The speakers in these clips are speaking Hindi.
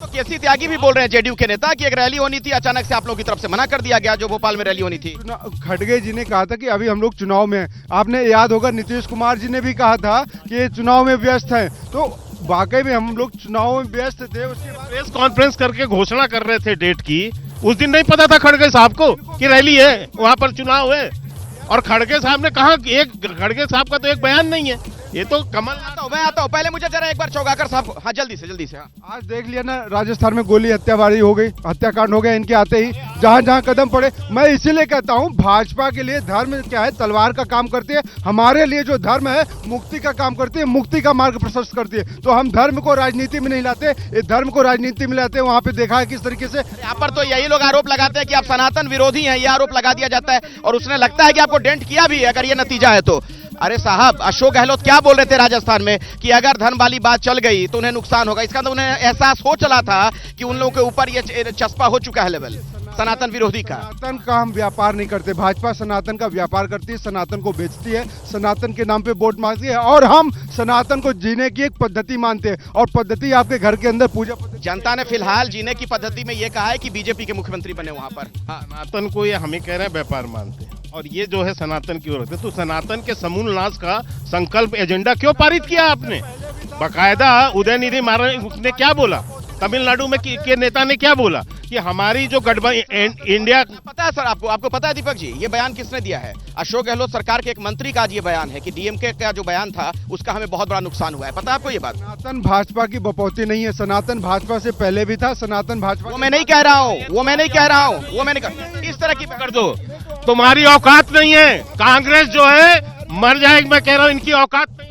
तो केसी त्यागी भी बोल रहे हैं जेडीयू के नेता कि एक रैली होनी थी, अचानक से आप लोगों की तरफ से मना कर दिया गया जो भोपाल में रैली होनी थी। खड़गे जी ने कहा था कि अभी हम लोग चुनाव में हैं। आपने याद होगा नीतीश कुमार जी ने भी कहा था कि ये चुनाव में व्यस्त हैं, तो वाकई में हम लोग चुनाव में व्यस्त थे। उसके बाद प्रेस कॉन्फ्रेंस करके घोषणा कर रहे थे डेट की, उस दिन नहीं पता था खड़गे साहब को कि रैली है, वहाँ पर चुनाव है। और खड़गे साहब ने कहा कि खड़गे साहब का तो एक बयान नहीं है, ये तो कमल। मैं आता हूँ, पहले मुझे जरा एक बार चौगाकर साहब, हाँ जल्दी से हाँ। आज देख लिया ना, राजस्थान में गोली हत्याबारी हो गई, हत्याकांड हो गया इनके आते ही, जहां जहां कदम पड़े। मैं इसीलिए कहता हूं भाजपा के लिए धर्म क्या है, तलवार का काम करती है। हमारे लिए जो धर्म है मुक्ति का काम करती है, मुक्ति का मार्ग प्रशस्त करती है। तो हम धर्म को राजनीति में नहीं लाते, ये धर्म को राजनीति में लाते हैं। वहां पे देखा है किस तरीके से। यहाँ पर तो यही लोग आरोप लगाते हैं कि आप सनातन विरोधी हैं, ये आरोप लगा दिया जाता है और उसने लगता है कि आपको डेंट किया भी है अगर ये नतीजा है तो। अरे साहब, अशोक गहलोत क्या बोल रहे थे राजस्थान में कि अगर धर्म वाली बात चल गई तो उन्हें नुकसान होगा। इसका तो उन्हें एहसास हो चला था कि उन लोगों के ऊपर ये चस्पा हो चुका है लेवल सनातन विरोधी का। सनातन का हम व्यापार नहीं करते, भाजपा सनातन का व्यापार करती है, सनातन को बेचती है, सनातन के नाम पे वोट मांगती है। और हम सनातन को जीने की एक पद्धति मानते हैं, और पद्धति आपके घर के अंदर पूजा पद्धति। जनता ने फिलहाल जीने की पद्धति में ये कहा है कि बीजेपी के मुख्यमंत्री बने वहां पर। हाँ, सनातन को ये हमें कह रहे हैं व्यापार मानते हैं, और ये जो है सनातन की ओर है। तो सनातन के समूल नाश का संकल्प एजेंडा क्यों पारित किया आपने? बाकायदा उदयनिधि महाराज उसने क्या बोला, तमिलनाडु में के नेता ने क्या बोला कि हमारी जो गठबंधन इंडिया। पता है सर आपको पता है दीपक जी, ये बयान किसने दिया है? अशोक गहलोत सरकार के एक मंत्री का आज ये बयान है कि डीएमके का जो बयान था उसका हमें बहुत बड़ा नुकसान हुआ है। पता है आपको ये बात? सनातन भाजपा की बपौती नहीं है, सनातन भाजपा से पहले भी था। सनातन भाजपा वो मैं नहीं कह रहा हूँ, इस तरह की कर दो, तुम्हारी औकात नहीं है। कांग्रेस जो है मर जाएगी, मैं कह रहा हूँ, इनकी औकात नहीं।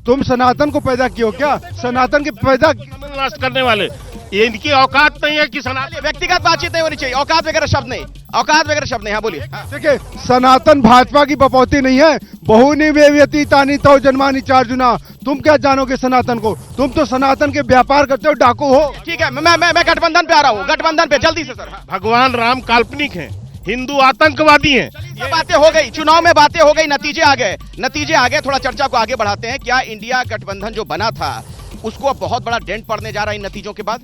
तुम सनातन को पैदा कियो क्या? सनातन के पैदा नष्ट करने वाले, ये इनकी औकात नहीं है कि सनातन। व्यक्तिगत बातचीत नहीं होनी चाहिए, औकात वगैरह शब्द नहीं। हाँ बोलिए। देखिए, सनातन भाजपा की बपौती नहीं है। बहुनी व्यती तानी तो जन्मानी चार्जुना। तुम क्या जानोगे सनातन को? तुम तो सनातन के व्यापार करते हो, डाकू हो। ठीक है, मैं गठबंधन पे आ रहा हूँ, गठबंधन पे जल्दी से सर। भगवान राम काल्पनिक हैं, हिंदू आतंकवादी हैं। ये बातें हो गई, चुनाव में बातें हो गई, नतीजे आ गए। थोड़ा चर्चा को आगे बढ़ाते हैं। क्या इंडिया गठबंधन जो बना था उसको अब बहुत बड़ा डेंट पड़ने जा रहा है इन नतीजों के बाद?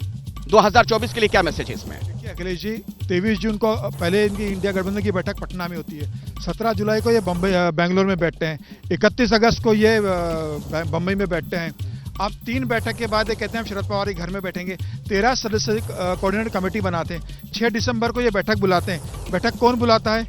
2024 के लिए क्या मैसेज है इसमें? देखिए अखिलेश जी, 23 जून को पहले इनकी इंडिया गठबंधन की बैठक पटना में होती है। 17 जुलाई को ये बेंगलोर में बैठते हैं। 31 अगस्त को ये बम्बई में बैठते हैं। अब 3 बैठक के बाद ये कहते हैं हम शरद पवार के घर में बैठेंगे। 13 सदस्य कोऑर्डिनेट कमेटी बनाते हैं। 6 दिसंबर को ये बैठक बुलाते हैं। बैठक कौन बुलाता है?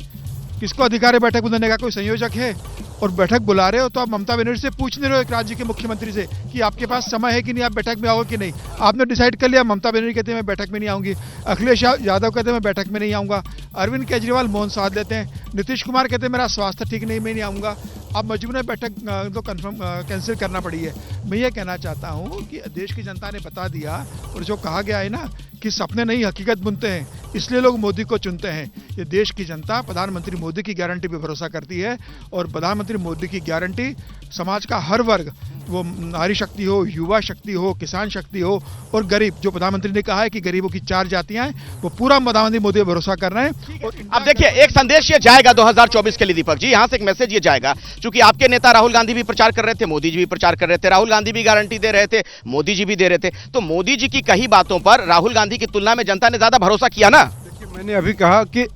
किसको अधिकार है बैठक बुलाने का? कोई संयोजक है? और बैठक बुला रहे हो तो आप ममता बनर्जी से पूछ नहीं रहे हो, एक राज्य के मुख्यमंत्री से, कि आपके पास समय है कि नहीं, आप बैठक में आओगे कि नहीं। आपने डिसाइड कर लिया। ममता बनर्जी कहते हैं मैं बैठक में नहीं आऊंगी, अखिलेश यादव कहते हैं मैं बैठक में नहीं आऊंगा, अरविंद केजरीवाल मौन साध लेते हैं, नीतीश कुमार कहते हैं मेरा स्वास्थ्य ठीक नहीं, मैं नहीं आऊंगा। अब मजबूरन बैठक तो कंफर्म कैंसिल करना पड़ी है। मैं ये कहना चाहता हूँ कि देश की जनता ने बता दिया, और जो कहा गया है ना कि सपने नहीं हकीकत बुनते हैं, इसलिए लोग मोदी को चुनते हैं। ये देश की जनता प्रधानमंत्री मोदी की गारंटी पे भरोसा करती है, और प्रधानमंत्री मोदी की गारंटी समाज का हर वर्ग, वो नारी शक्ति हो, युवा शक्ति हो, किसान शक्ति हो और गरीब, जो प्रधानमंत्री ने कहा है कि गरीबों की 4 जातियां हैं, वो पूरा प्रधानमंत्री मोदी पर भरोसा कर रहे हैं। और अब देखिए, एक संदेश ये जाएगा 2024 के लिए दीपक जी, यहां से एक मैसेज ये जाएगा, क्योंकि आपके नेता राहुल गांधी भी प्रचार कर रहे थे, मोदी जी भी प्रचार कर रहे थे, राहुल गांधी भी गारंटी दे रहे थे, मोदी जी भी दे रहे थे, तो मोदी जी की कही बातों पर राहुल गांधी की तुलना में जनता ने ज्यादा भरोसा किया ना। देखिए, मैंने अभी कहा कि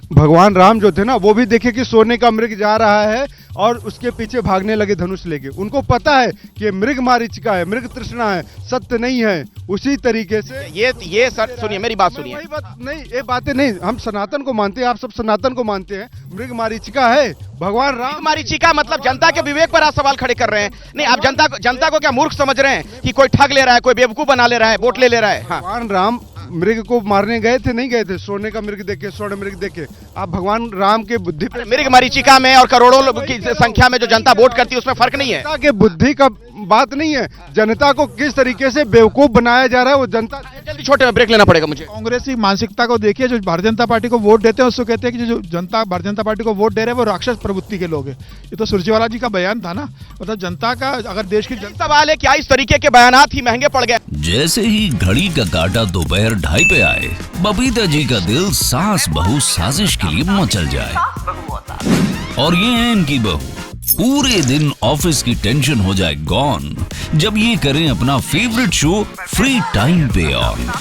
भगवान राम जो थे ना, वो भी देखिए कि सोने का मृग जा रहा है और उसके पीछे भागने लगे धनुष लेके। उनको पता है कि मृग मारीचिका है, मृग तृष्णा है, सत्य नहीं है। उसी तरीके से ये सर सुनिए, मेरी बात सुनिए। नहीं, ये बातें नहीं, हम सनातन को मानते हैं, आप सब सनातन को मानते हैं। मृग मारीचिका है, भगवान राम मारीचिका मतलब जनता के विवेक पर आप सवाल खड़े कर रहे हैं। नहीं, आप जनता को क्या मूर्ख समझ रहे हैं कि कोई ठग ले रहा है, कोई बेवकूफ बना ले रहा है, वोट ले रहा है? हाँ। भगवान राम मृग को मारने गए थे, नहीं गए थे सोने का मृग देखे, स्वर्ण मृग देखे। आप भगवान राम के बुद्धि पे, मृग मरीचिका में और करोड़ों लोगों की संख्या में जो जनता वोट करती है उसमें फर्क नहीं है। जनता के बुद्धि का बात नहीं है, जनता को किस तरीके से बेवकूफ बनाया जा रहा है वो जनता। जल्दी छोटे में ब्रेक लेना पड़ेगा मुझे। कांग्रेस की मानसिकता को देखिए, जो भारतीय जनता पार्टी को वोट देते हैं उसको कहते हैं कि जो जनता भारतीय जनता पार्टी को वोट दे रहे हैं वो राक्षस प्रवृत्ति के लोग हैं। ये तो सुरजेवाला जी का बयान था ना, मतलब जनता का, अगर देश की सवाल है क्या इस तरीके के बयानात ही महंगे पड़ गए? जैसे ही घड़ी का काटा दोपहर 2:30 पे आए, बबीता जी का दिल सास बहू साजिश के लिए मचल जाए। और ये है इनकी बहू, पूरे दिन ऑफिस की टेंशन हो जाए गॉन, जब ये करें अपना फेवरेट शो फ्री टाइम पे ऑन।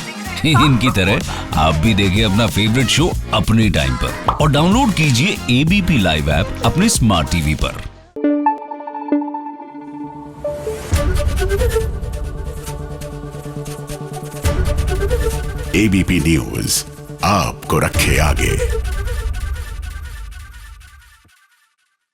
इनकी तरह आप भी देखें अपना फेवरेट शो अपने टाइम पर और डाउनलोड कीजिए एबीपी लाइव ऐप अपने स्मार्ट टीवी पर। एबीपी न्यूज आपको रखे आगे।